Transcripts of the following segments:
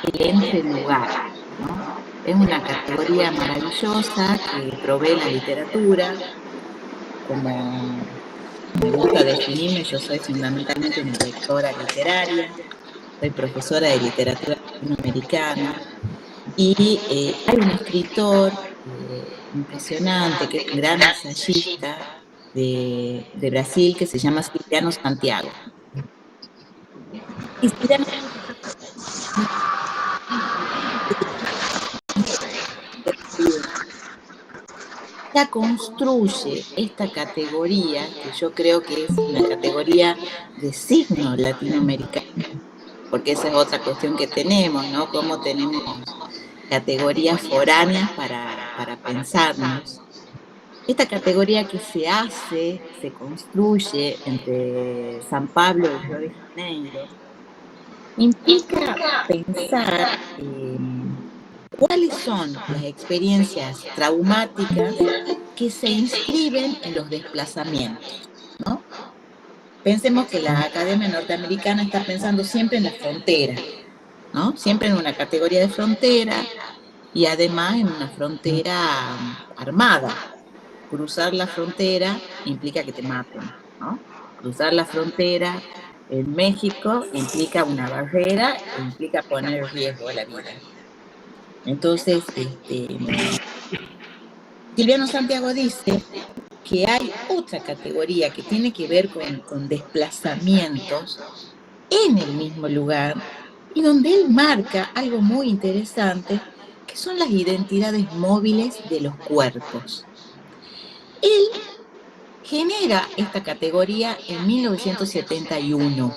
el entrelugar, ¿no? Es una categoría maravillosa que provee la literatura. Como me gusta definirme, yo soy fundamentalmente una lectora literaria, soy profesora de literatura latinoamericana y hay un escritor impresionante, que es un gran ensayista de Brasil, que se llama Silviano Santiago. Y Silviano ya construye esta categoría, que yo creo que es una categoría de signo latinoamericano, porque esa es otra cuestión que tenemos, ¿no? Cómo tenemos categorías foráneas para pensarnos. Esta categoría que se hace, se construye entre San Pablo y Río de Janeiro, implica pensar cuáles son las experiencias traumáticas que se inscriben en los desplazamientos, ¿no? Pensemos que la Academia Norteamericana está pensando siempre en la frontera, ¿no? Siempre en una categoría de frontera y además en una frontera armada. Cruzar la frontera implica que te maten, ¿no? Cruzar la frontera en México implica una barrera, implica poner en riesgo la vida. Entonces, Silviano Santiago dice que hay otra categoría que tiene que ver con desplazamientos en el mismo lugar y donde él marca algo muy interesante, que son las identidades móviles de los cuerpos. Él genera esta categoría en 1971.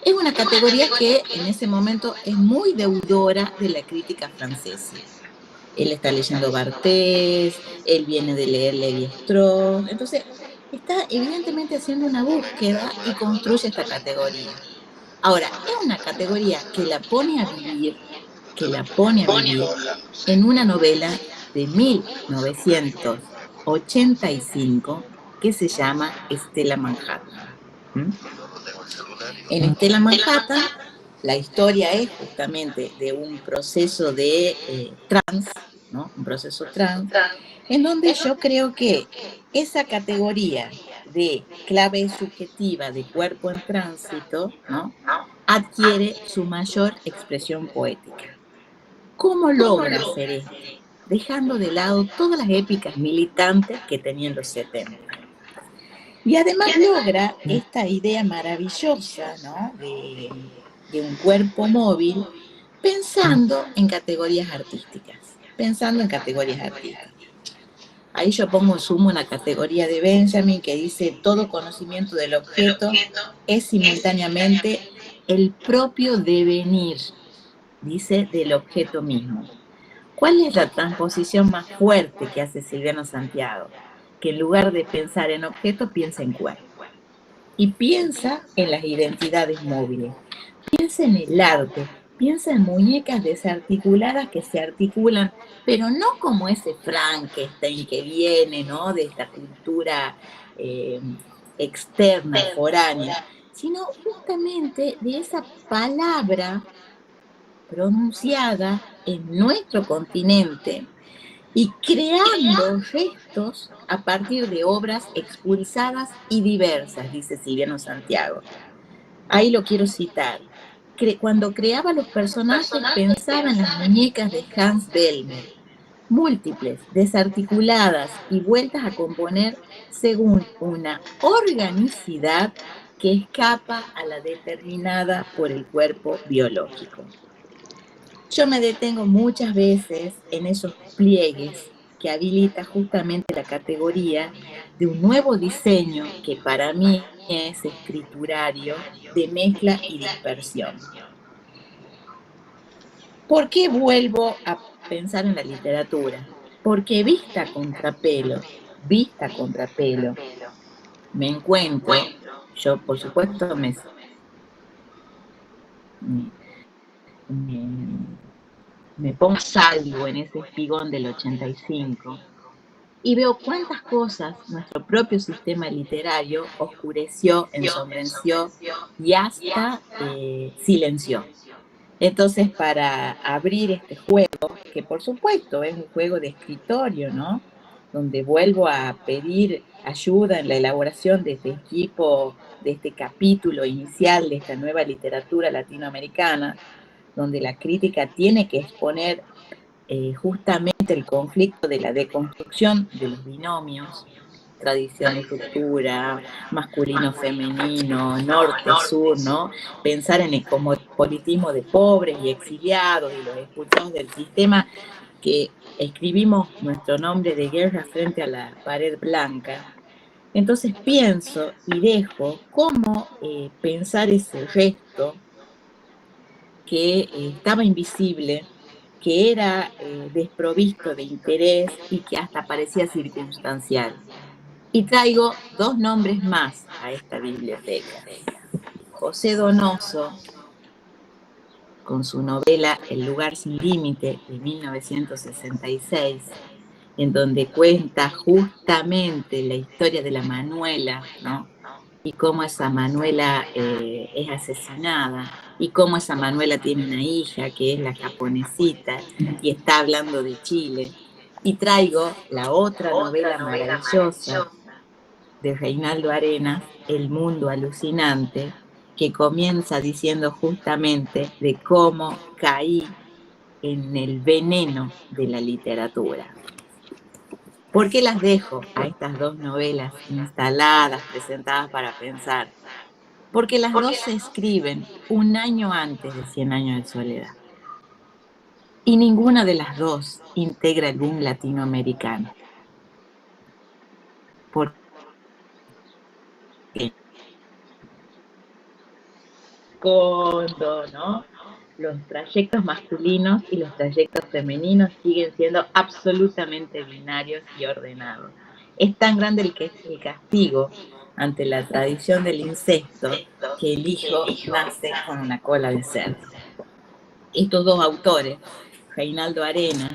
Es una categoría que en ese momento es muy deudora de la crítica francesa. Él está leyendo Barthes, él viene de leer Lévi-Strauss, entonces está evidentemente haciendo una búsqueda y construye esta categoría. Ahora, es una categoría que la pone a vivir, en una novela de 1985 que se llama Estela Manhattan. ¿Mm? En Estela Manhattan, la historia es justamente de un proceso de trans, ¿no? Un proceso trans, en donde yo creo que esa categoría de clave subjetiva de cuerpo en tránsito, ¿no? Adquiere su mayor expresión poética. ¿Cómo logra hacer esto? Dejando de lado todas las épicas militantes que tenía en los 70. Y además logra esta idea maravillosa, ¿no? de un cuerpo móvil pensando en categorías artísticas. Pensando en categorías artísticas. Ahí yo pongo en sumo una categoría de Benjamin que dice: todo conocimiento del objeto es simultáneamente el propio devenir, dice, del objeto mismo. ¿Cuál es la transposición más fuerte que hace Silviano Santiago? Que en lugar de pensar en objetos, piensa en cuerpo. Y piensa en las identidades móviles. Piensa en el arte. Piensa en muñecas desarticuladas que se articulan, pero no como ese Frankenstein que viene, ¿no? De esta cultura externa, foránea, sino justamente de esa palabra pronunciada en nuestro continente y creando gestos a partir de obras expulsadas y diversas, dice Silviano Santiago. Ahí lo quiero citar. Cuando creaba los personajes pensaba en las muñecas de Hans Delmer, múltiples, desarticuladas y vueltas a componer según una organicidad que escapa a la determinada por el cuerpo biológico. Yo me detengo muchas veces en esos pliegues que habilita justamente la categoría de un nuevo diseño que para mí es escriturario de mezcla y dispersión. ¿Por qué vuelvo a pensar en la literatura? Porque vista a contrapelo, me encuentro, yo por supuesto me pongo a salvo en ese espigón del 85 y veo cuántas cosas nuestro propio sistema literario oscureció, ensombreció y hasta silenció. Entonces, para abrir este juego, que por supuesto es un juego de escritorio, ¿no? Donde vuelvo a pedir ayuda en la elaboración de este equipo, de este capítulo inicial de esta nueva literatura latinoamericana, donde la crítica tiene que exponer justamente el conflicto de la deconstrucción de los binomios, tradición y ruptura, masculino-femenino, norte-sur, ¿no? Pensar en el cosmopolitismo de pobres y exiliados y los expulsados del sistema, que escribimos nuestro nombre de guerra frente a la pared blanca. Entonces pienso y dejo cómo pensar ese resto que estaba invisible, que era desprovisto de interés y que hasta parecía circunstancial. Y traigo dos nombres más a esta biblioteca. José Donoso, con su novela El lugar sin límite, de 1966, en donde cuenta justamente la historia de la Manuela, ¿no? Y cómo esa Manuela es asesinada, y cómo esa Manuela tiene una hija que es la japonesita y está hablando de Chile. Y traigo la otra novela maravillosa de Reinaldo Arenas, El mundo alucinante, que comienza diciendo justamente de cómo caí en el veneno de la literatura. ¿Por qué las dejo a estas dos novelas instaladas, presentadas para pensar? Porque las dos se escriben un año antes de 100 años de soledad. Y ninguna de las dos integra el boom latinoamericano. Porque ¿no? Los trayectos masculinos y los trayectos femeninos siguen siendo absolutamente binarios y ordenados. Es tan grande el castigo ante la tradición del incesto que el hijo nace con una cola de cerdo. Estos dos autores, Reinaldo Arenas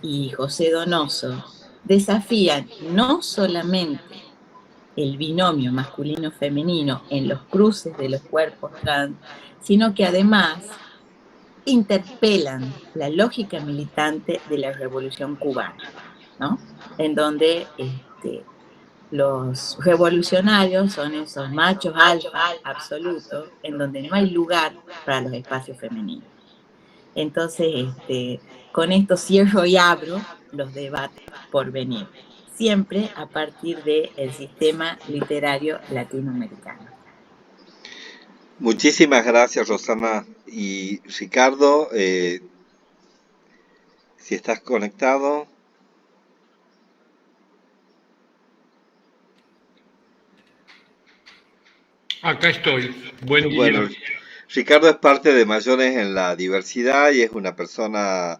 y José Donoso, desafían no solamente el binomio masculino-femenino en los cruces de los cuerpos trans, sino que además interpelan la lógica militante de la Revolución Cubana, ¿no? En donde los revolucionarios son esos machos alfa absolutos, en donde no hay lugar para los espacios femeninos. Entonces, con esto cierro y abro los debates por venir, siempre a partir del sistema literario latinoamericano. Muchísimas gracias, Rosana. Y Ricardo, si estás conectado. Acá estoy. Buen día. Bueno, Ricardo es parte de Mayores en la Diversidad y es una persona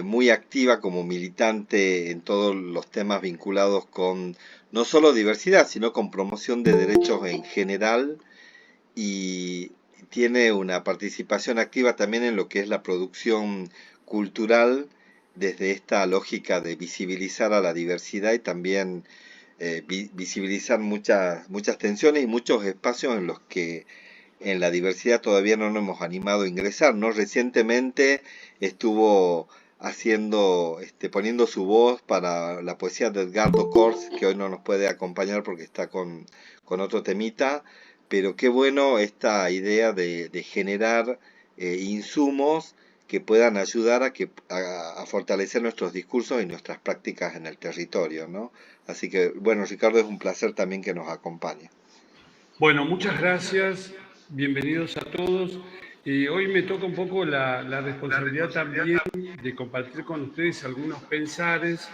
muy activa como militante en todos los temas vinculados con no solo diversidad, sino con promoción de derechos en general, y tiene una participación activa también en lo que es la producción cultural desde esta lógica de visibilizar a la diversidad y también visibilizar muchas tensiones y muchos espacios en los que en la diversidad todavía no nos hemos animado a ingresar, ¿no? Recientemente estuvo poniendo su voz para la poesía de Edgardo Kors, que hoy no nos puede acompañar porque está con otro temita, pero qué bueno esta idea de generar insumos que puedan ayudar a fortalecer nuestros discursos y nuestras prácticas en el territorio, ¿no? Así que, bueno, Ricardo, es un placer también que nos acompañe. Bueno, muchas gracias. Bienvenidos a todos. Hoy me toca un poco la responsabilidad también de compartir con ustedes algunos pensares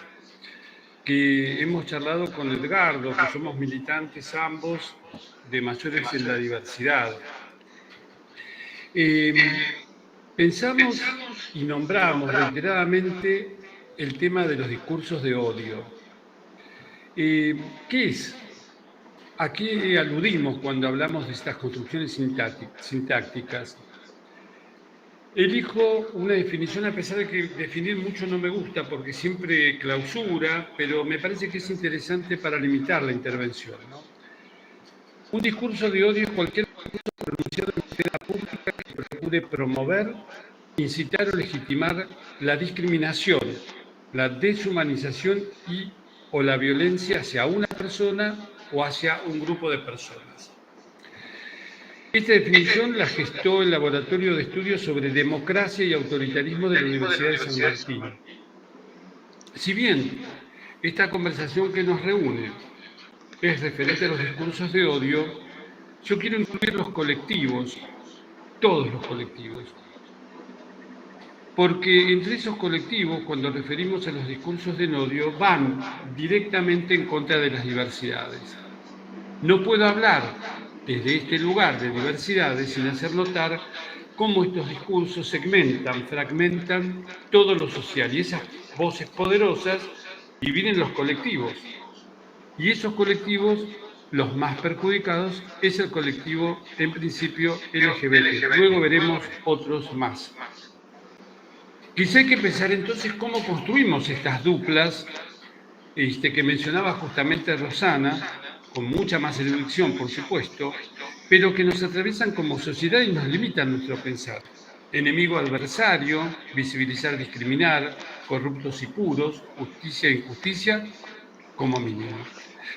que hemos charlado con Edgardo, que somos militantes ambos de Mayores en la Diversidad. Pensamos y nombramos reiteradamente el tema de los discursos de odio. ¿Qué es? ¿A qué aludimos cuando hablamos de estas construcciones sintácticas? Elijo una definición, a pesar de que definir mucho no me gusta porque siempre clausura, pero me parece que es interesante para limitar la intervención, ¿no? Un discurso de odio es cualquier discurso pronunciado en esfera pública que procura puede promover, incitar o legitimar la discriminación, la deshumanización o la violencia hacia una persona o hacia un grupo de personas. Esta definición la gestó el Laboratorio de Estudios sobre Democracia y Autoritarismo de la Universidad de San Martín. Si bien esta conversación que nos reúne es referente a los discursos de odio, yo quiero incluir los colectivos, todos los colectivos. Porque entre esos colectivos, cuando referimos a los discursos de odio, van directamente en contra de las diversidades. No puedo hablar desde este lugar de diversidades sin hacer notar cómo estos discursos segmentan, fragmentan todo lo social, y esas voces poderosas dividen los colectivos. Y esos colectivos, los más perjudicados, es el colectivo, en principio, LGBT. Luego veremos otros más. Quizá hay que pensar entonces cómo construimos estas duplas que mencionaba justamente Rosana, con mucha más erudición, por supuesto, pero que nos atraviesan como sociedad y nos limitan nuestro pensar. Enemigo adversario, visibilizar, discriminar, corruptos y puros, justicia e injusticia, como mínimo.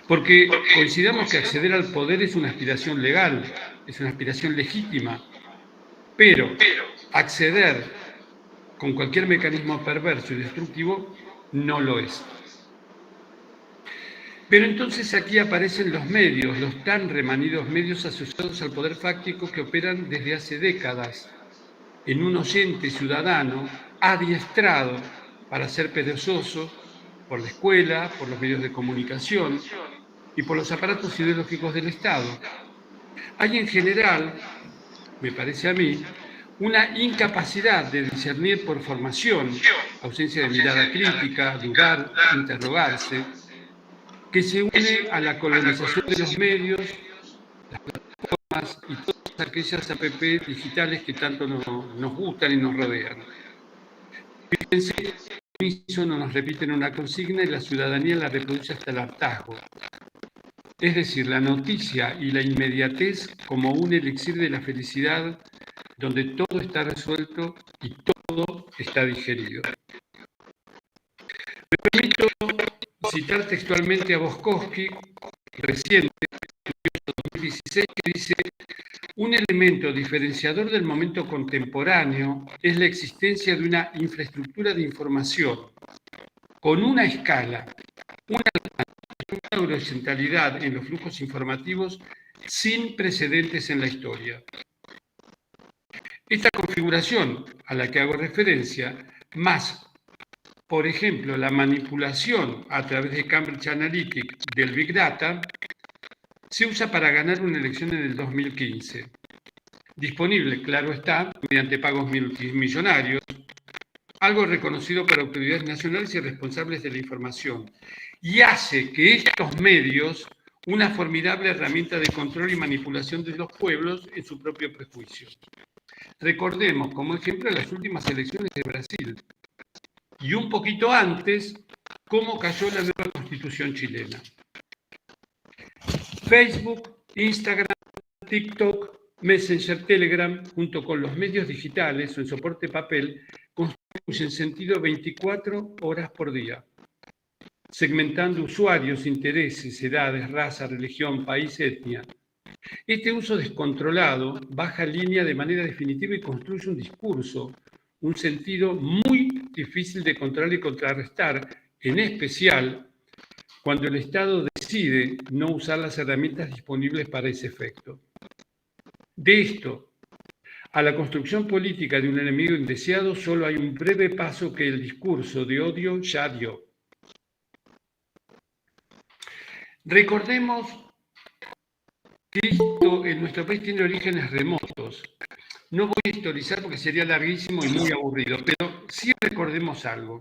Porque consideramos que acceder al poder es una aspiración legal, es una aspiración legítima, pero acceder con cualquier mecanismo perverso y destructivo no lo es. Pero entonces aquí aparecen los medios, los tan remanidos medios asociados al poder fáctico que operan desde hace décadas en un oyente ciudadano adiestrado para ser perezoso por la escuela, por los medios de comunicación y por los aparatos ideológicos del Estado. Hay en general, me parece a mí, una incapacidad de discernir por formación, ausencia de mirada crítica, dudar, interrogarse, que se une a la colonización de los medios, las plataformas y todas aquellas app digitales que tanto nos gustan y nos rodean. Fíjense, no nos repiten una consigna y la ciudadanía la reproduce hasta el hartazgo. Es decir, la noticia y la inmediatez como un elixir de la felicidad donde todo está resuelto y todo está digerido. Me permito citar textualmente a Boskovsky, reciente, 2016, que dice: un elemento diferenciador del momento contemporáneo es la existencia de una infraestructura de información con una escala, una horizontalidad en los flujos informativos sin precedentes en la historia. Esta configuración a la que hago referencia, más, por ejemplo, la manipulación a través de Cambridge Analytica del Big Data, se usa para ganar una elección en el 2015. Disponible, claro está, mediante pagos multimillonarios, algo reconocido por autoridades nacionales y responsables de la información, y hace que estos medios una formidable herramienta de control y manipulación de los pueblos en su propio prejuicio. Recordemos como ejemplo las últimas elecciones de Brasil y un poquito antes cómo cayó la nueva constitución chilena. Facebook, Instagram, TikTok, Messenger, Telegram, junto con los medios digitales o en soporte papel, constituyen sentido 24 horas por día, segmentando usuarios, intereses, edades, raza, religión, país, etnia. Este uso descontrolado baja línea de manera definitiva y construye un discurso, un sentido muy difícil de controlar y contrarrestar, en especial cuando el Estado decide no usar las herramientas disponibles para ese efecto. De esto a la construcción política de un enemigo indeseado solo hay un breve paso que el discurso de odio ya dio. Recordemos que esto en nuestro país tiene orígenes remotos. No voy a historizar porque sería larguísimo y muy aburrido, pero sí recordemos algo.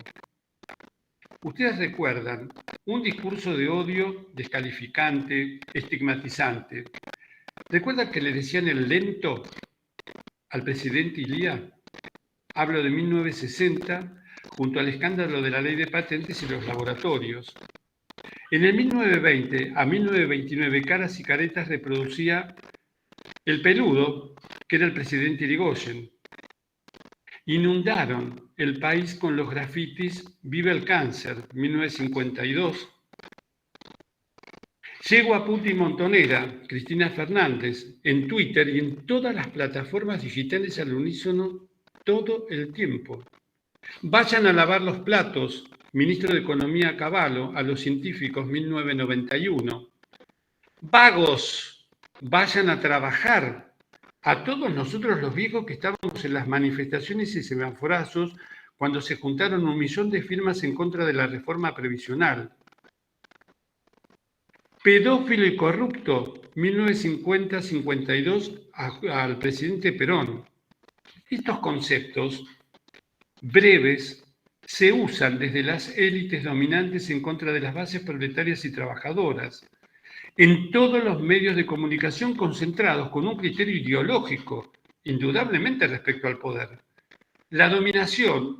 Ustedes recuerdan un discurso de odio descalificante, estigmatizante. ¿Recuerdan que le decían el lento al presidente Ilía? Hablo de 1960, junto al escándalo de la ley de patentes y los laboratorios. En el 1920 a 1929, Caras y Caretas reproducía el peludo, que era el presidente Irigoyen, inundaron el país con los grafitis Viva el cáncer, 1952. Llego a Puti Montonera, Cristina Fernández, en Twitter y en todas las plataformas digitales al unísono todo el tiempo. Vayan a lavar los platos, ministro de Economía Cavallo, a los científicos, 1991. Vagos, vayan a trabajar. A todos nosotros los viejos que estábamos en las manifestaciones y semaforazos cuando se juntaron 1 millón de firmas en contra de la reforma previsional. Pedófilo y corrupto, 1950-52, al presidente Perón. Estos conceptos breves se usan desde las élites dominantes en contra de las bases proletarias y trabajadoras, en todos los medios de comunicación concentrados con un criterio ideológico, indudablemente respecto al poder. La dominación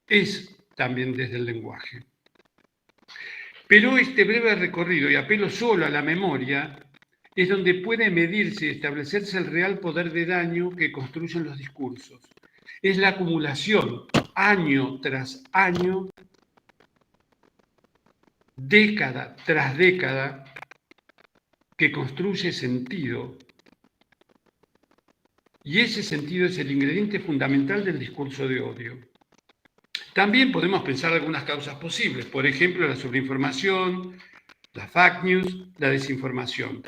es también desde el lenguaje. Pero este breve recorrido, y apelo solo a la memoria, es donde puede medirse y establecerse el real poder de daño que construyen los discursos. Es la acumulación, año tras año, década tras década, que construye sentido. Y ese sentido es el ingrediente fundamental del discurso de odio. También podemos pensar algunas causas posibles, por ejemplo, la sobreinformación, la fake news, la desinformación.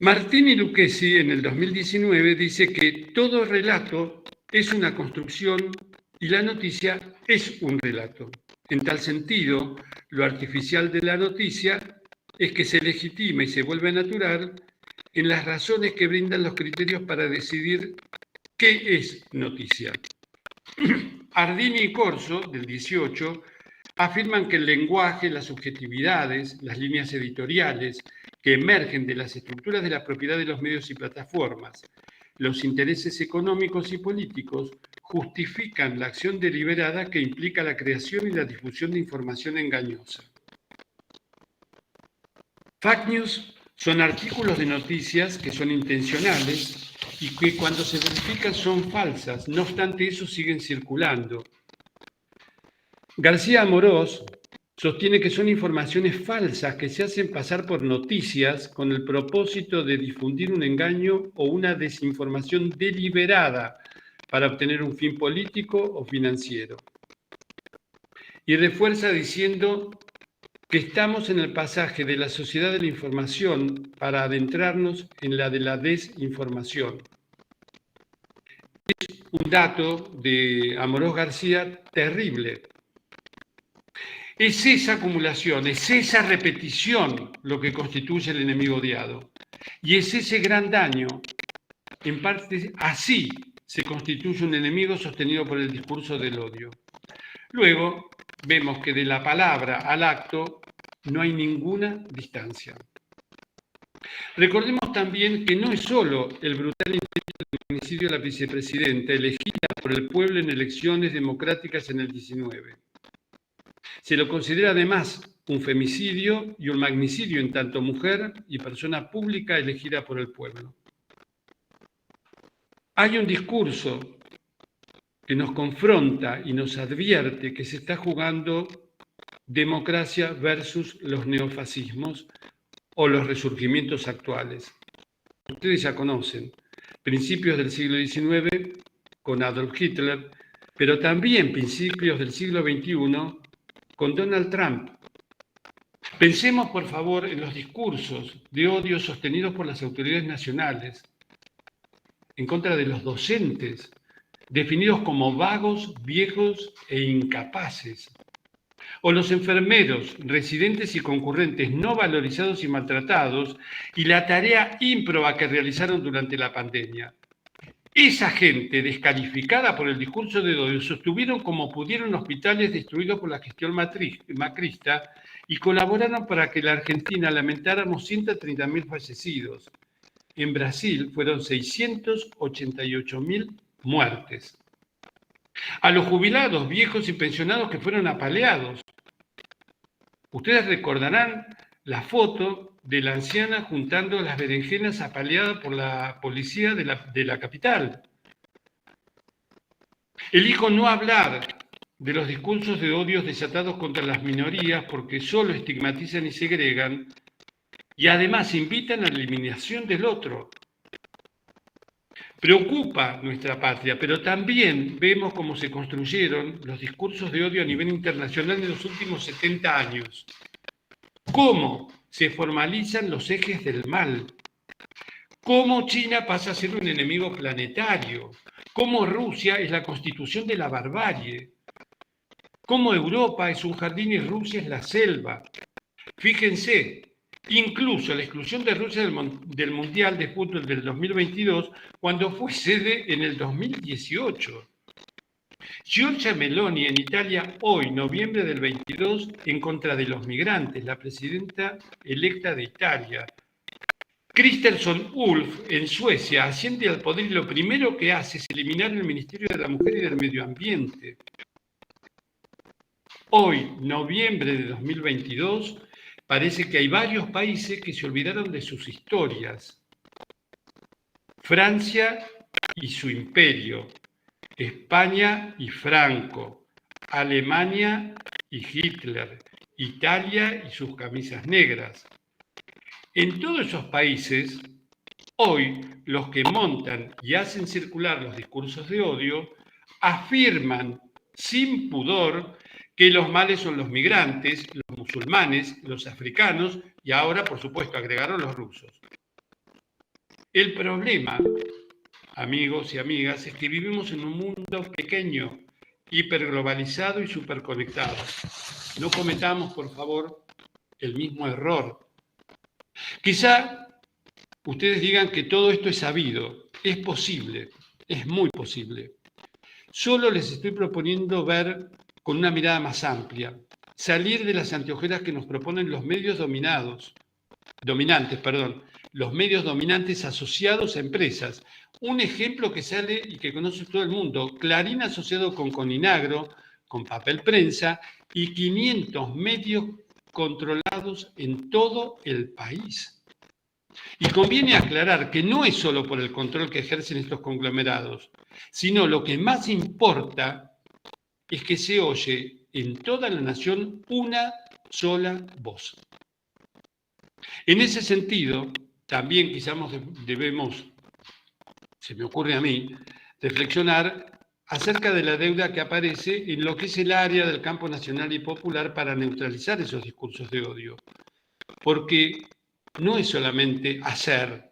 Martini Lucchesi en el 2019 dice que todo relato es una construcción y la noticia es un relato. En tal sentido, lo artificial de la noticia es que se legitima y se vuelve natural en las razones que brindan los criterios para decidir qué es noticia. Ardini y Corso, del 18, afirman que el lenguaje, las subjetividades, las líneas editoriales que emergen de las estructuras de la propiedad de los medios y plataformas, los intereses económicos y políticos justifican la acción deliberada que implica la creación y la difusión de información engañosa. Fake news son artículos de noticias que son intencionales y que cuando se verifican son falsas, no obstante eso siguen circulando. García Amorós sostiene que son informaciones falsas que se hacen pasar por noticias con el propósito de difundir un engaño o una desinformación deliberada para obtener un fin político o financiero. Y refuerza diciendo que estamos en el pasaje de la sociedad de la información para adentrarnos en la de la desinformación. Es un dato de Amorós García terrible. Es esa acumulación, es esa repetición lo que constituye el enemigo odiado. Y es ese gran daño, en parte así se constituye un enemigo sostenido por el discurso del odio. Luego vemos que de la palabra al acto no hay ninguna distancia. Recordemos también que no es solo el brutal intento de magnicidio de la vicepresidenta elegida por el pueblo en elecciones democráticas en el 19. Se lo considera además un femicidio y un magnicidio en tanto mujer y persona pública elegida por el pueblo. Hay un discurso que nos confronta y nos advierte que se está jugando democracia versus los neofascismos o los resurgimientos actuales. Ustedes ya conocen, principios del siglo XIX con Adolf Hitler, pero también principios del siglo XXI con Donald Trump. Pensemos, por favor, en los discursos de odio sostenidos por las autoridades nacionales en contra de los docentes, definidos como vagos, viejos e incapaces, o los enfermeros, residentes y concurrentes no valorizados y maltratados, y la tarea ímproba que realizaron durante la pandemia. Esa gente, descalificada por el discurso de odio, sostuvieron como pudieron hospitales destruidos por la gestión macrista y colaboraron para que la Argentina lamentáramos 130.000 fallecidos. En Brasil fueron 688.000 muertes. A los jubilados, viejos y pensionados que fueron apaleados. Ustedes recordarán la foto de la anciana juntando las berenjenas apaleada por la policía de la capital. Elijo no hablar de los discursos de odios desatados contra las minorías porque solo estigmatizan y segregan y además invitan a la eliminación del otro. Preocupa nuestra patria, pero también vemos cómo se construyeron los discursos de odio a nivel internacional en los últimos 70 años. Cómo se formalizan los ejes del mal. Cómo China pasa a ser un enemigo planetario. Cómo Rusia es la constitución de la barbarie. Cómo Europa es un jardín y Rusia es la selva. Fíjense, incluso la exclusión de Rusia del Mundial de Fútbol del 2022, cuando fue sede en el 2018. Giorgia Meloni en Italia hoy, noviembre del 22, en contra de los migrantes, la presidenta electa de Italia. Kristersson Ulf en Suecia asciende al poder y lo primero que hace es eliminar el Ministerio de la Mujer y del Medio Ambiente. Hoy, noviembre de 2022, parece que hay varios países que se olvidaron de sus historias. Francia y su imperio, España y Franco, Alemania y Hitler, Italia y sus camisas negras. En todos esos países, hoy los que montan y hacen circular los discursos de odio afirman sin pudor que los males son los migrantes, los musulmanes, los africanos y ahora, por supuesto, agregaron los rusos. El problema, amigos y amigas, es que vivimos en un mundo pequeño, hiperglobalizado y superconectado. No cometamos, por favor, el mismo error. Quizá ustedes digan que todo esto es sabido, es posible, es muy posible. Solo les estoy proponiendo ver con una mirada más amplia, salir de las anteojeras que nos proponen los medios dominantes, los medios dominantes asociados a empresas. Un ejemplo que sale y que conoce todo el mundo, Clarín asociado con Coninagro, con Papel Prensa y 500 medios controlados en todo el país. Y conviene aclarar que no es solo por el control que ejercen estos conglomerados, sino lo que más importa es que se oye en toda la nación una sola voz. En ese sentido, también quizás debemos, se me ocurre a mí, reflexionar acerca de la deuda que aparece en lo que es el área del campo nacional y popular para neutralizar esos discursos de odio. Porque no es solamente hacer,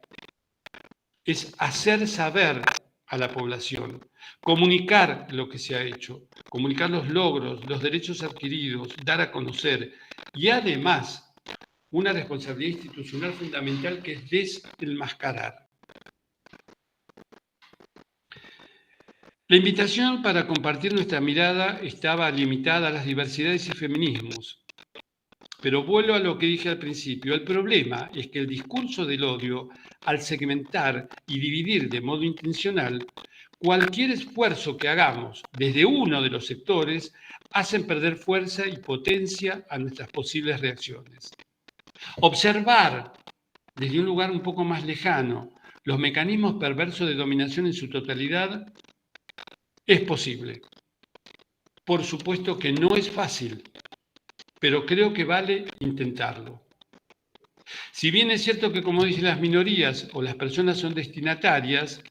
es hacer saber a la población, comunicar lo que se ha hecho, comunicar los logros, los derechos adquiridos, dar a conocer y además una responsabilidad institucional fundamental que es desenmascarar. La invitación para compartir nuestra mirada estaba limitada a las diversidades y feminismos. Pero vuelvo a lo que dije al principio. El problema es que el discurso del odio, al segmentar y dividir de modo intencional, cualquier esfuerzo que hagamos desde uno de los sectores hacen perder fuerza y potencia a nuestras posibles reacciones. Observar desde un lugar un poco más lejano los mecanismos perversos de dominación en su totalidad es posible. Por supuesto que no es fácil, pero creo que vale intentarlo. Si bien es cierto que, como dicen las minorías o las personas son destinatarias,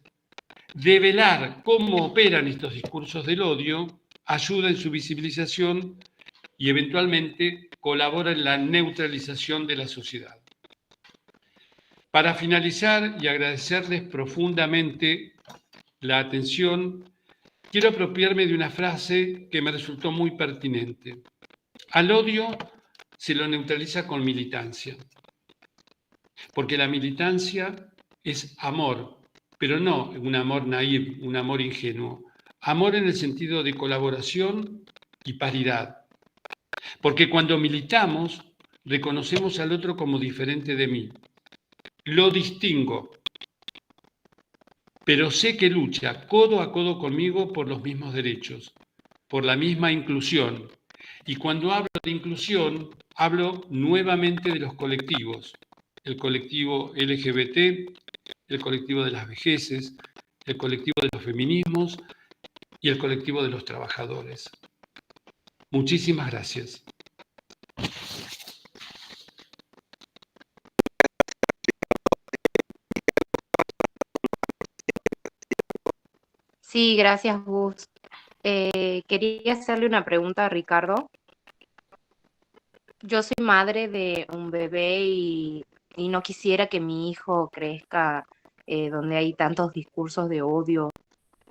develar cómo operan estos discursos del odio ayuda en su visibilización y eventualmente colabora en la neutralización de la sociedad. Para finalizar y agradecerles profundamente la atención, quiero apropiarme de una frase que me resultó muy pertinente. Al odio se lo neutraliza con militancia, porque la militancia es amor, pero no un amor naïf, un amor ingenuo. Amor en el sentido de colaboración y paridad. Porque cuando militamos, reconocemos al otro como diferente de mí. Lo distingo, pero sé que lucha codo a codo conmigo por los mismos derechos, por la misma inclusión. Y cuando hablo de inclusión, hablo nuevamente de los colectivos, el colectivo LGBT, el colectivo de las vejeces, el colectivo de los feminismos y el colectivo de los trabajadores. Muchísimas gracias. Sí, gracias, Gus. Quería hacerle una pregunta a Ricardo. Yo soy madre de un bebé y no quisiera que mi hijo crezca donde hay tantos discursos de odio.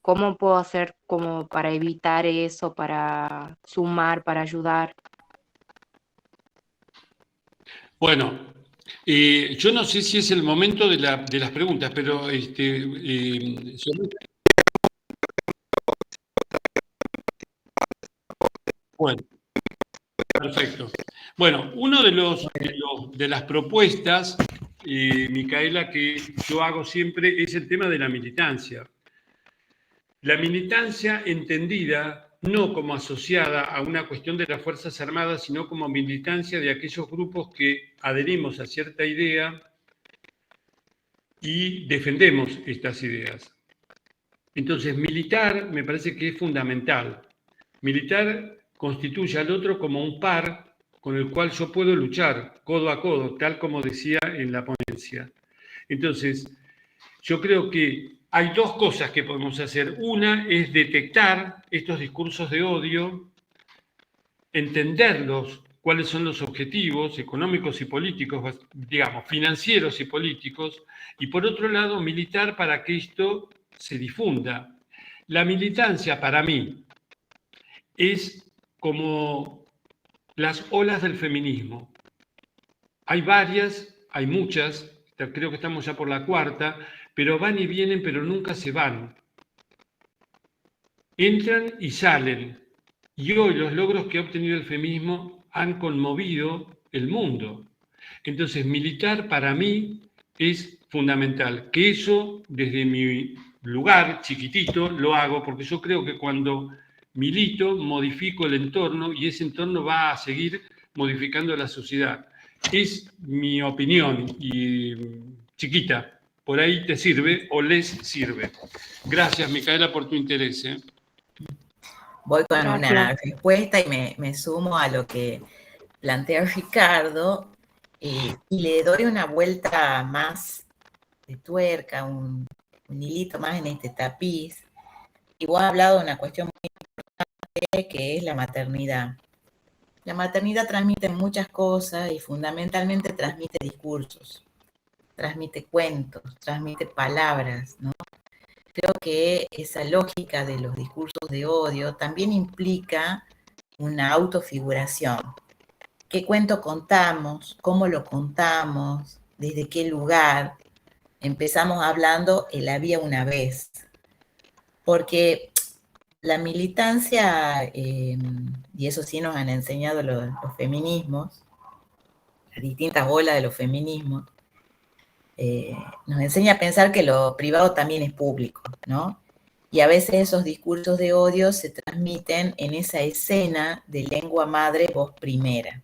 ¿Cómo puedo hacer como para evitar eso, para sumar, para ayudar? Bueno, yo no sé si es el momento de las preguntas, pero bueno, perfecto. Bueno, uno de las propuestas, Micaela, que yo hago siempre es el tema de la militancia. La militancia entendida no como asociada a una cuestión de las Fuerzas Armadas, sino como militancia de aquellos grupos que adherimos a cierta idea y defendemos estas ideas. Entonces, militar me parece que es fundamental. Militar constituye al otro como un par con el cual yo puedo luchar codo a codo, tal como decía en la ponencia. Entonces, yo creo que hay dos cosas que podemos hacer. Una es detectar estos discursos de odio, entenderlos, cuáles son los objetivos económicos y políticos, digamos, financieros y políticos, y por otro lado, militar para que esto se difunda. La militancia, para mí, es como las olas del feminismo. Hay varias, hay muchas, creo que estamos ya por la cuarta, pero van y vienen, pero nunca se van. Entran y salen. Y hoy los logros que ha obtenido el feminismo han conmovido el mundo. Entonces, militar para mí es fundamental. Que eso, desde mi lugar chiquitito, lo hago, porque yo creo que cuando milito, modifico el entorno y ese entorno va a seguir modificando la sociedad. Es mi opinión y chiquita. Por ahí te sirve o les sirve. Gracias, Micaela, por tu interés. Voy con Gracias. una respuesta y me sumo a lo que plantea Ricardo y le doy una vuelta más de tuerca, un hilito más en este tapiz. Y vos has hablado de una cuestión muy importante que es la maternidad. La maternidad transmite muchas cosas y fundamentalmente transmite discursos, transmite cuentos, transmite palabras, ¿no? Creo que esa lógica de los discursos de odio también implica una autofiguración. ¿Qué cuento contamos? ¿Cómo lo contamos? ¿Desde qué lugar? Empezamos hablando el había una vez. Porque la militancia, y eso sí nos han enseñado los feminismos, las distintas olas de los feminismos, nos enseña a pensar que lo privado también es público, ¿no? Y a veces esos discursos de odio se transmiten en esa escena de lengua madre, voz primera.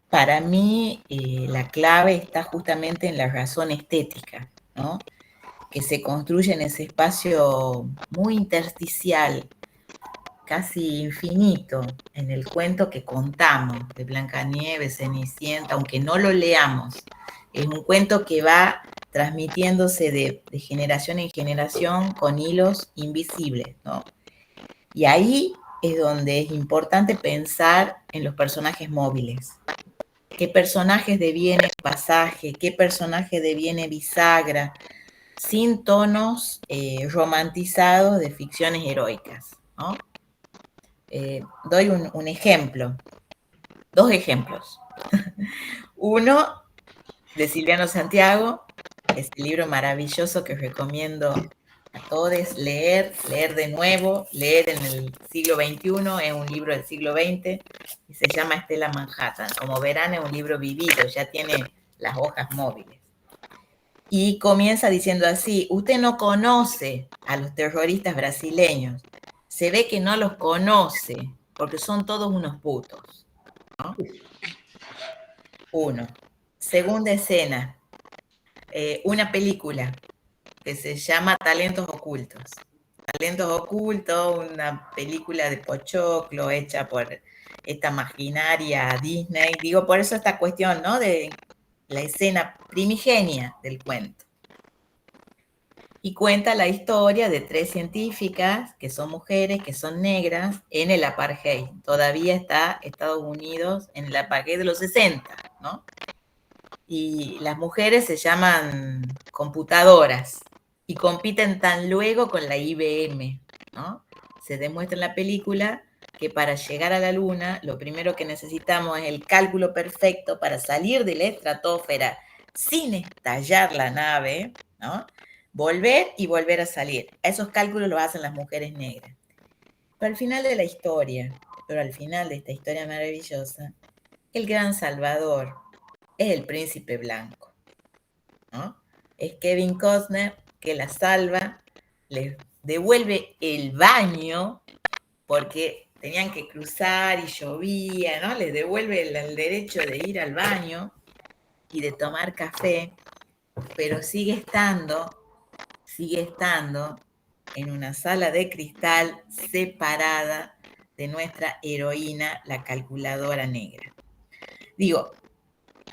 Para mí, la clave está justamente en la razón estética, ¿no? Que se construye en ese espacio muy intersticial, casi infinito, en el cuento que contamos de Blancanieves, Cenicienta, aunque no lo leamos. Es un cuento que va transmitiéndose de generación en generación con hilos invisibles, ¿no? Y ahí es donde es importante pensar en los personajes móviles. ¿Qué personajes deviene pasaje? ¿Qué personaje deviene bisagra? Sin tonos romantizados de ficciones heroicas, ¿no? Doy un ejemplo, dos ejemplos. Uno, de Silviano Santiago, este libro maravilloso que recomiendo a todos leer de nuevo, leer en el siglo XXI, es un libro del siglo XX, y se llama Estela Manhattan. Como verán, es un libro vivido, ya tiene las hojas móviles. Y comienza diciendo así: usted no conoce a los terroristas brasileños, se ve que no los conoce, porque son todos unos putos, ¿no? Uno. Segunda escena, una película que se llama Talentos Ocultos. Talentos Ocultos, una película de pochoclo hecha por esta maquinaria Disney. Digo, por eso esta cuestión, ¿no? De la escena primigenia del cuento. Y cuenta la historia de 3 científicas que son mujeres, que son negras, en el apartheid. Todavía está Estados Unidos en el apartheid de los 60, ¿no? Y las mujeres se llaman computadoras y compiten tan luego con la IBM, ¿no? Se demuestra en la película que para llegar a la Luna, lo primero que necesitamos es el cálculo perfecto para salir de la estratosfera sin estallar la nave, ¿no? Volver y volver a salir. Esos cálculos los hacen las mujeres negras. Pero al final de la historia, pero al final de esta historia maravillosa, el gran salvador es el príncipe blanco, ¿no? Es Kevin Costner que la salva, les devuelve el baño, porque tenían que cruzar y llovía, ¿no? Les devuelve el derecho de ir al baño y de tomar café, pero sigue estando en una sala de cristal separada de nuestra heroína, la calculadora negra. Digo,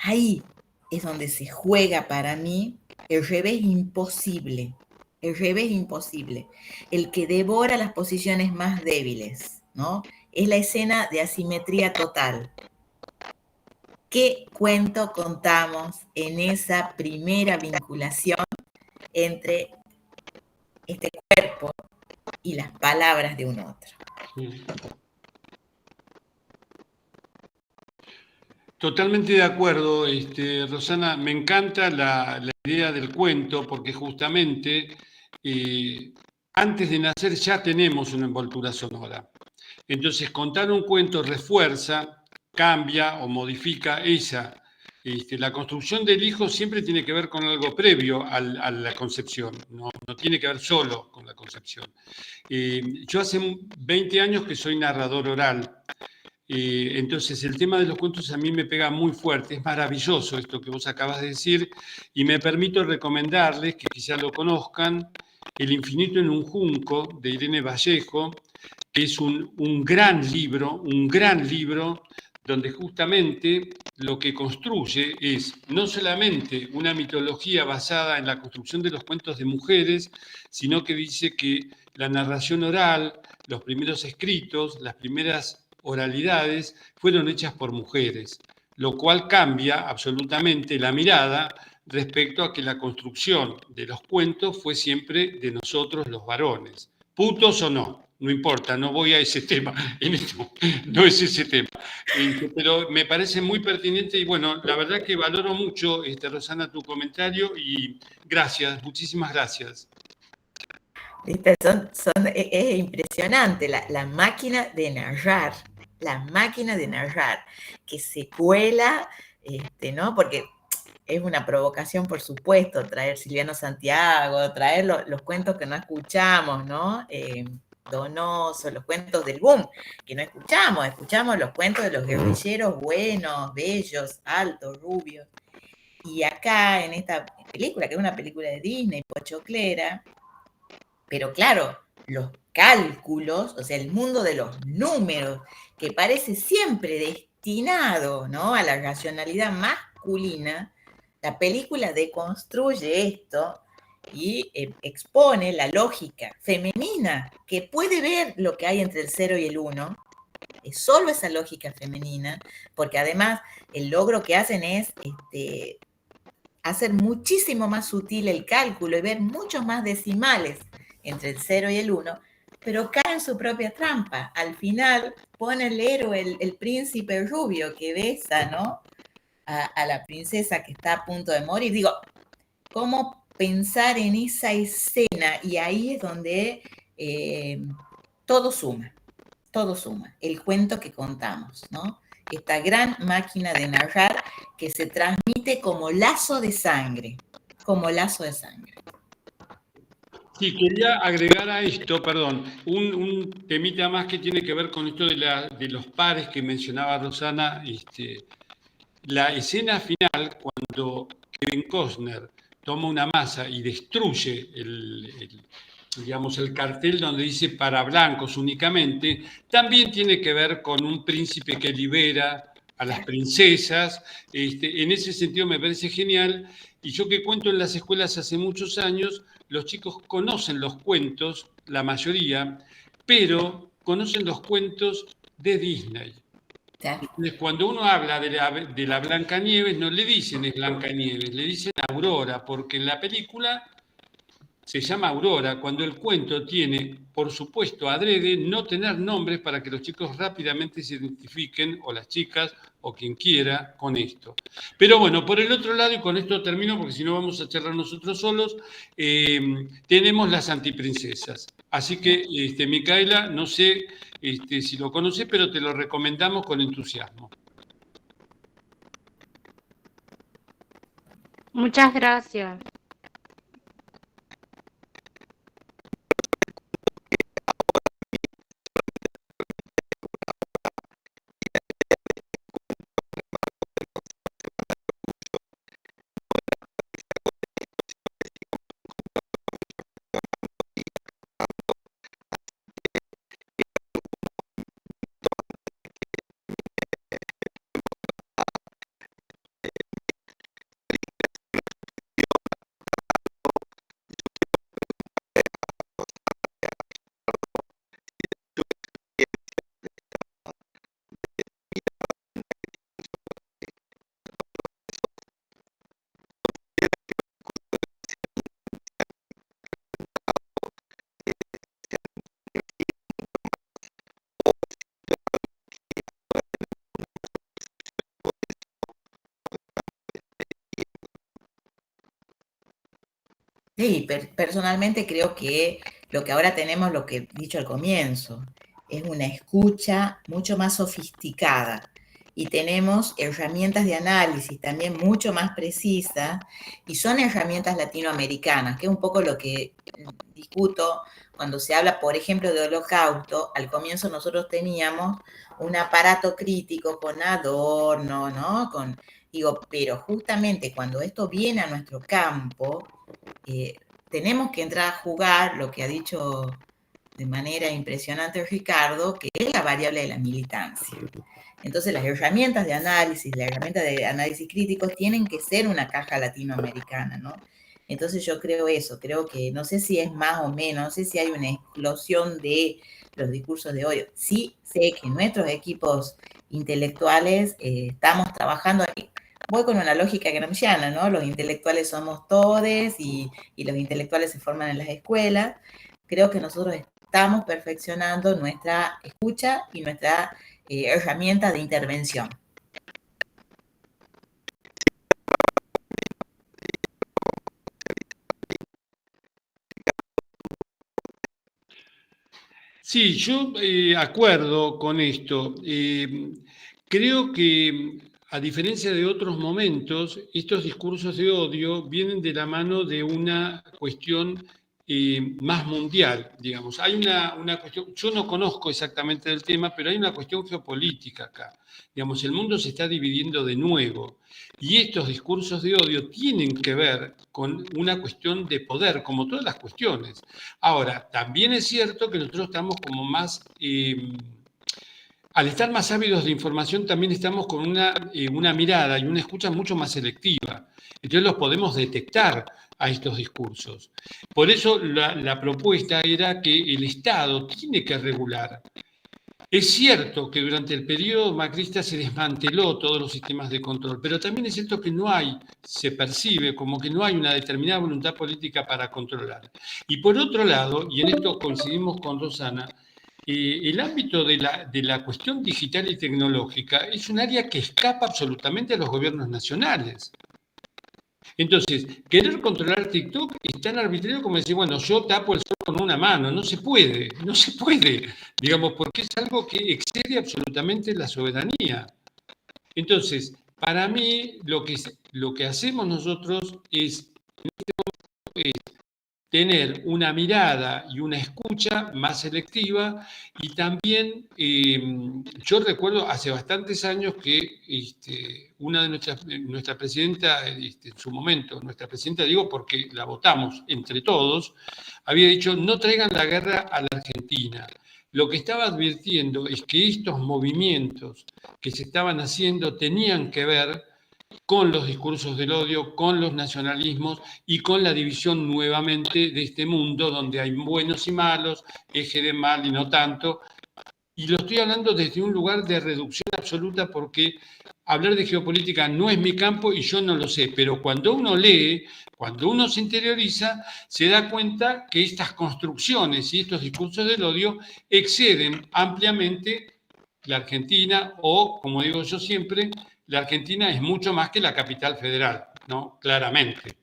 ahí es donde se juega para mí el revés imposible, el que devora las posiciones más débiles, ¿no? Es la escena de asimetría total. ¿Qué cuento contamos en esa primera vinculación entre este cuerpo y las palabras de un otro? Sí. Totalmente de acuerdo, Rosana. Me encanta la idea del cuento porque justamente antes de nacer ya tenemos una envoltura sonora. Entonces, contar un cuento refuerza, cambia o modifica esa. La construcción del hijo siempre tiene que ver con algo previo a la concepción, no tiene que ver solo con la concepción. Yo hace 20 años que soy narrador oral. Entonces el tema de los cuentos a mí me pega muy fuerte, es maravilloso esto que vos acabas de decir y me permito recomendarles, que quizás lo conozcan, El infinito en un junco de Irene Vallejo, que es un gran libro donde justamente lo que construye es no solamente una mitología basada en la construcción de los cuentos de mujeres, sino que dice que la narración oral, los primeros escritos, las primeras oralidades fueron hechas por mujeres, lo cual cambia absolutamente la mirada respecto a que la construcción de los cuentos fue siempre de nosotros los varones, putos o no. No importa, no voy a ese tema, no es ese tema. Pero me parece muy pertinente y bueno, la verdad que valoro mucho, Rosana, tu comentario y gracias, muchísimas gracias. Es impresionante la máquina de narrar, que se cuela, ¿no? Porque es una provocación, por supuesto, traer Silviano Santiago, traer los cuentos que no escuchamos, ¿no? Donoso, los cuentos del boom, que no escuchamos los cuentos de los guerrilleros buenos, bellos, altos, rubios. Y acá, en esta película, que es una película de Disney, pochoclera, pero claro, los cálculos, o sea, el mundo de los números, que parece siempre destinado, ¿no?, a la racionalidad masculina, la película deconstruye esto y expone la lógica femenina, que puede ver lo que hay entre el 0 y el 1, es solo esa lógica femenina, porque además el logro que hacen es hacer muchísimo más sutil el cálculo y ver muchos más decimales entre el 0 y el 1, pero cae en su propia trampa. Al final pone el héroe, el príncipe rubio que besa, ¿no?, a la princesa que está a punto de morir. Digo, ¿cómo pensar en esa escena? Y ahí es donde todo suma, el cuento que contamos, ¿no? Esta gran máquina de narrar que se transmite como lazo de sangre, Sí, quería agregar a esto, perdón, un temita más que tiene que ver con esto de los pares que mencionaba Rosana, la escena final, cuando Kevin Costner toma una masa y destruye digamos, el cartel donde dice para blancos únicamente, también tiene que ver con un príncipe que libera a las princesas. En ese sentido me parece genial. Y yo que cuento en las escuelas hace muchos años, los chicos conocen los cuentos, la mayoría, pero conocen los cuentos de Disney. Entonces, cuando uno habla de la Blancanieves, no le dicen es Blancanieves, le dicen Aurora, porque en la película se llama Aurora, cuando el cuento tiene, por supuesto, adrede, no tener nombres para que los chicos rápidamente se identifiquen, o las chicas, o quien quiera, con esto. Pero bueno, por el otro lado, y con esto termino, porque si no vamos a charlar nosotros solos, tenemos las antiprincesas. Así que, Micaela, no sé si lo conoces, pero te lo recomendamos con entusiasmo. Muchas gracias. Sí, personalmente creo que lo que ahora tenemos, lo que he dicho al comienzo, es una escucha mucho más sofisticada y tenemos herramientas de análisis también mucho más precisas y son herramientas latinoamericanas, que es un poco lo que discuto cuando se habla, por ejemplo, de Holocausto. Al comienzo nosotros teníamos un aparato crítico con Adorno, ¿no? Digo, pero justamente cuando esto viene a nuestro campo, tenemos que entrar a jugar lo que ha dicho de manera impresionante Ricardo, que es la variable de la militancia. Entonces las herramientas de análisis crítico tienen que ser una caja latinoamericana, ¿no? Entonces yo creo eso, creo que no sé si es más o menos, no sé si hay una explosión de los discursos de hoy. Sí sé que nuestros equipos intelectuales estamos trabajando ahí. Voy con una lógica gramsciana, ¿no? Los intelectuales somos todes y los intelectuales se forman en las escuelas. Creo que nosotros estamos perfeccionando nuestra escucha y nuestra herramienta de intervención. Sí, yo acuerdo con esto. Creo que, a diferencia de otros momentos, estos discursos de odio vienen de la mano de una cuestión más mundial, digamos. Hay una cuestión, yo no conozco exactamente el tema, pero hay una cuestión geopolítica acá. Digamos, el mundo se está dividiendo de nuevo. Y estos discursos de odio tienen que ver con una cuestión de poder, como todas las cuestiones. Ahora, también es cierto que nosotros estamos como más, al estar más ávidos de información, también estamos con una mirada y una escucha mucho más selectiva. Entonces los podemos detectar a estos discursos. Por eso la propuesta era que el Estado tiene que regular. Es cierto que durante el periodo macrista se desmanteló todos los sistemas de control, pero también es cierto que se percibe como que no hay una determinada voluntad política para controlar. Y por otro lado, y en esto coincidimos con Rosana, el ámbito de la cuestión digital y tecnológica es un área que escapa absolutamente a los gobiernos nacionales. Entonces, querer controlar TikTok es tan arbitrario como decir, bueno, yo tapo el sol con una mano. No se puede, digamos, porque es algo que excede absolutamente la soberanía. Entonces, para mí, lo que hacemos nosotros es tener una mirada y una escucha más selectiva, y también yo recuerdo hace bastantes años que una de nuestra presidenta, en su momento, nuestra presidenta digo porque la votamos entre todos, había dicho no traigan la guerra a la Argentina. Lo que estaba advirtiendo es que estos movimientos que se estaban haciendo tenían que ver con los discursos del odio, con los nacionalismos y con la división nuevamente de este mundo donde hay buenos y malos, eje de mal y no tanto. Y lo estoy hablando desde un lugar de reducción absoluta porque hablar de geopolítica no es mi campo y yo no lo sé, pero cuando uno lee, cuando uno se interioriza, se da cuenta que estas construcciones y estos discursos del odio exceden ampliamente la Argentina o, como digo yo siempre, la Argentina es mucho más que la capital federal, ¿no? Claramente.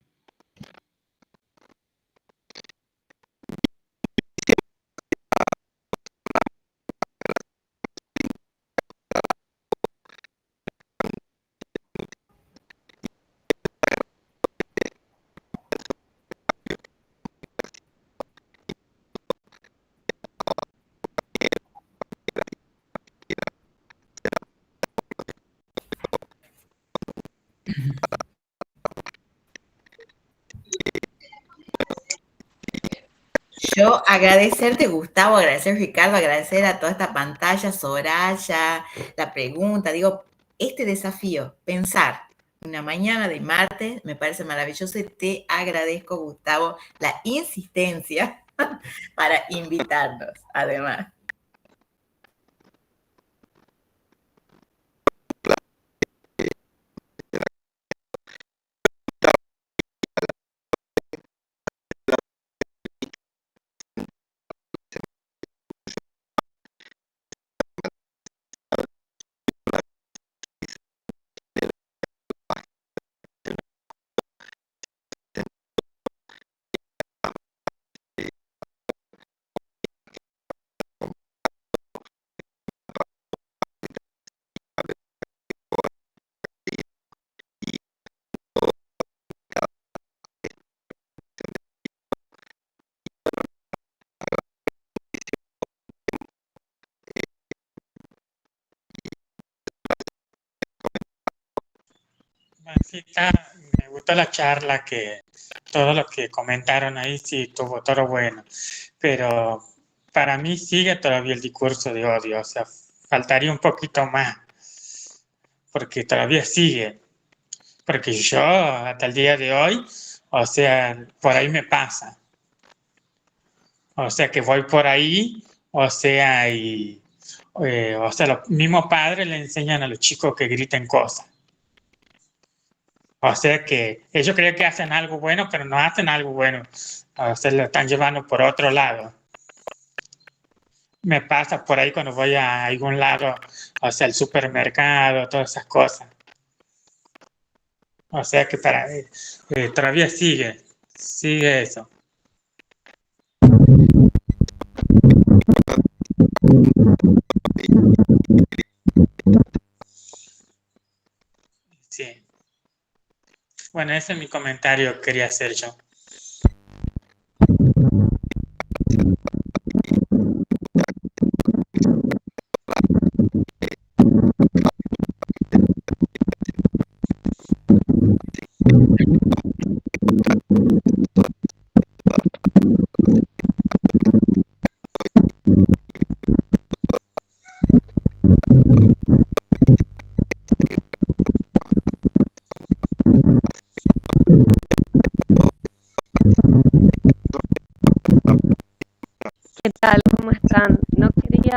Yo agradecerte, Gustavo, agradecer, Ricardo, agradecer a toda esta pantalla, Soraya, la pregunta. Digo, este desafío, pensar una mañana de martes, me parece maravilloso y te agradezco, Gustavo, la insistencia para invitarnos, además. Me gustó la charla, que todo lo que comentaron ahí sí tuvo todo bueno, pero para mí sigue todavía el discurso de odio, o sea, faltaría un poquito más, porque todavía sigue, porque yo hasta el día de hoy, o sea, por ahí me pasa, o sea que voy por ahí, o sea, o sea, los mismos padres le enseñan a los chicos que griten cosas. O sea que ellos creen que hacen algo bueno, pero no hacen algo bueno. O sea, lo están llevando por otro lado. Me pasa por ahí cuando voy a algún lado, o sea, el supermercado, todas esas cosas. O sea que todavía sigue eso. Sí. Bueno, ese es mi comentario que quería hacer yo. ¿Qué tal? ¿Cómo están? No quería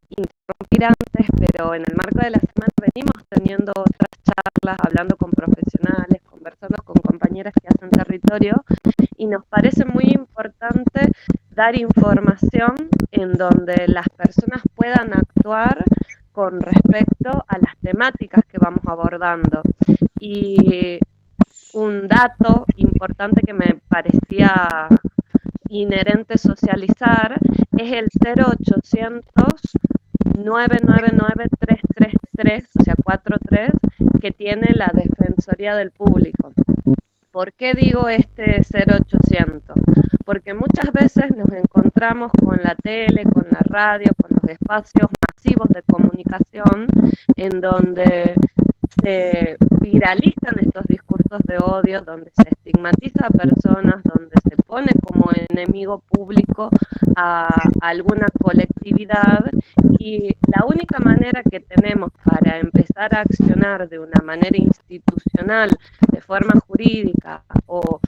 interrumpir antes, pero en el marco de la semana venimos teniendo otras charlas, hablando con profesionales, conversando con compañeras que hacen territorio, y nos parece muy importante dar información en donde las personas puedan actuar con respecto a las temáticas que vamos abordando. Y un dato importante que me parecía inherente socializar es el 0800-999-333, o sea, 43, que tiene la Defensoría del Público. ¿Por qué digo este 0800? Porque muchas veces nos encontramos con la tele, con la radio, con los espacios masivos de comunicación en donde se viralizan estos discursos de odio, donde se estigmatiza a personas, donde se pone como enemigo público a alguna colectividad, y la única manera que tenemos para empezar a accionar de una manera institucional, de forma jurídica o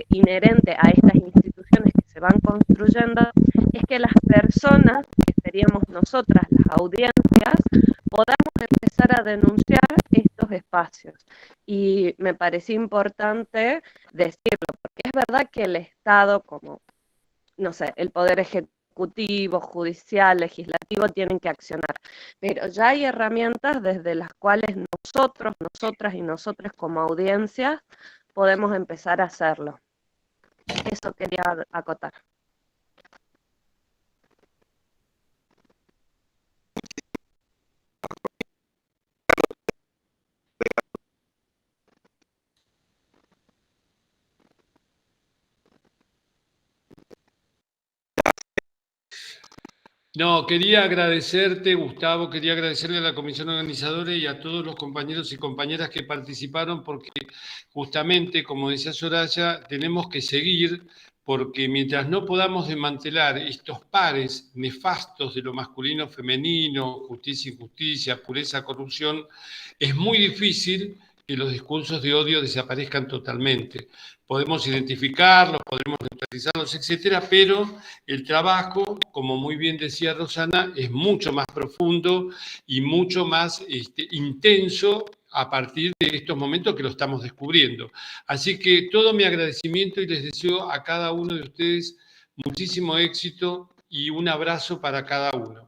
inherente a estas instituciones que se van construyendo, es que las personas, que seríamos nosotras, las audiencias, podamos empezar a denunciar estos espacios. Y me pareció importante decirlo, porque es verdad que el Estado, como, no sé, el Poder Ejecutivo, Judicial, Legislativo, tienen que accionar, pero ya hay herramientas desde las cuales nosotros, nosotras y nosotros como audiencias podemos empezar a hacerlo. Eso quería acotar. No, quería agradecerte, Gustavo, quería agradecerle a la comisión organizadora y a todos los compañeros y compañeras que participaron, porque justamente, como decía Soraya, tenemos que seguir, porque mientras no podamos desmantelar estos pares nefastos de lo masculino, femenino, justicia, injusticia, pureza, corrupción, es muy difícil que los discursos de odio desaparezcan totalmente. Podemos identificarlos, podemos neutralizarlos, etcétera, pero el trabajo, como muy bien decía Rosana, es mucho más profundo y mucho más intenso a partir de estos momentos que lo estamos descubriendo. Así que todo mi agradecimiento y les deseo a cada uno de ustedes muchísimo éxito y un abrazo para cada uno.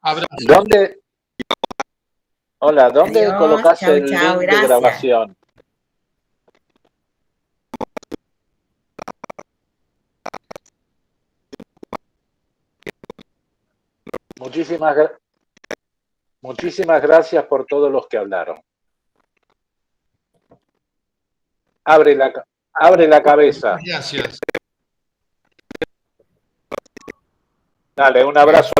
Abrazo. ¿Dónde, hola, dónde Adiós, colocas chao, el chao, link de gracias. grabación? Muchísimas gracias por todos los que hablaron. Abre la cabeza. Gracias. Dale, un abrazo.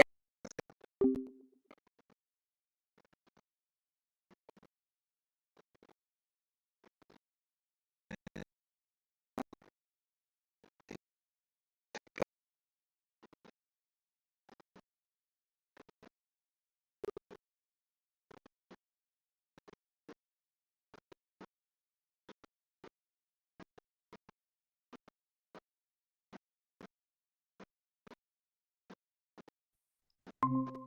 Thank you.